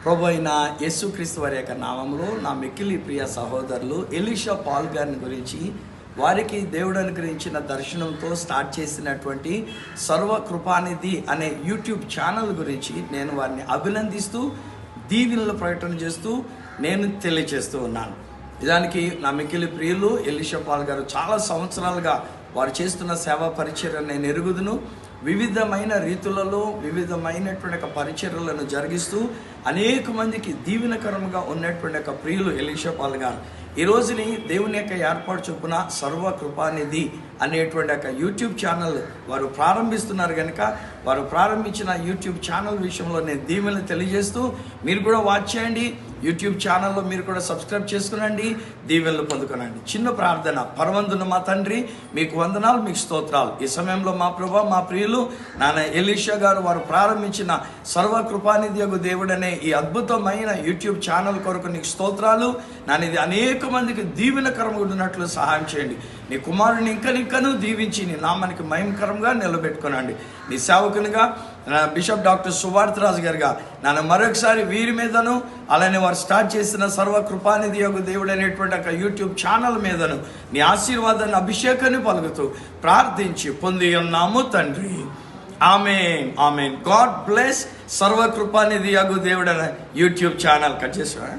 ప్రభు అయిన యేసుక్రీస్తు వారి యొక్క నామంలో నా మిక్కిలి ప్రియ సహోదరులు ఎలీషా పాల్ గారిని గురించి వారికి దేవుడు అనుగ్రహించిన దర్శనంతో స్టార్ట్ చేసినటువంటి సర్వకృపానిధి అనే యూట్యూబ్ ఛానల్ గురించి నేను వారిని అభినందిస్తూ దీవెనలు ప్రకటన చేస్తూ నేను తెలియజేస్తూ ఉన్నాను. నిజానికి నా మిక్కిలి ప్రియులు ఎలీషా పాల్ గారు చాలా సంవత్సరాలుగా వారు చేస్తున్న సేవా పరిచర్యను నేను ఎరుగుదును. వివిధమైన రీతులలో వివిధమైనటువంటి పరిచర్యలను జరిగిస్తూ అనేక మందికి దీవెనకరంగా ఉన్నటువంటి ఒక ప్రియులు ఎలీషా పాల్ గారు ఈ రోజుని దేవుని యొక్క ఏర్పాటు చొప్పున సర్వకృపానిధి అనేటువంటి ఒక యూట్యూబ్ ఛానల్ వారు ప్రారంభిస్తున్నారు కనుక వారు ప్రారంభించిన యూట్యూబ్ ఛానల్ విషయంలో నేను దీవెనలు తెలియజేస్తూ మీరు కూడా వాచ్ చేయండి. యూట్యూబ్ ఛానల్లో మీరు కూడా సబ్స్క్రైబ్ చేసుకునండి, దీవెనలు పొందుకునండి. చిన్న ప్రార్థన. పరమందున్న మా తండ్రి, మీకు వందనాలు, మీకు స్తోత్రాలు. ఈ సమయంలో మా ప్రభా, మా ప్రియులు నాన్న ఎలీషా గారు వారు ప్రారంభించిన సర్వకృపానిధి యొక్క దేవుడనే ఈ అద్భుతమైన యూట్యూబ్ ఛానల్ కొరకు నీకు స్తోత్రాలు. నాన్న ఇది అనేక మందికి దీవెనకరంగా ఉన్నట్లు సహాయం చేయండి. నీ కుమారుని ఇంకను దీవించి నీ నామానికి మహిమకరంగా నిలబెట్టుకునండి. నీ సేవకునిగా బిషప్ డాక్టర్ సువార్తరాజు గారుగా నన్ను మరొకసారి వీరి మీదను అలానే వారు స్టార్ట్ చేసిన సర్వకృపానిధి యొక్క దేవుడు అనేటువంటి ఒక యూట్యూబ్ ఛానల్ మీదను నీ ఆశీర్వాదాన్ని అభిషేకాన్ని పలుకుతూ ప్రార్థించి పొంది ఉన్నాము తండ్రి. ఆమేన్, ఆమేన్. God bless. సర్వకృపానిధి యొక్క దేవుడు అనే యూట్యూబ్ ఛానల్ కట్ చేసా.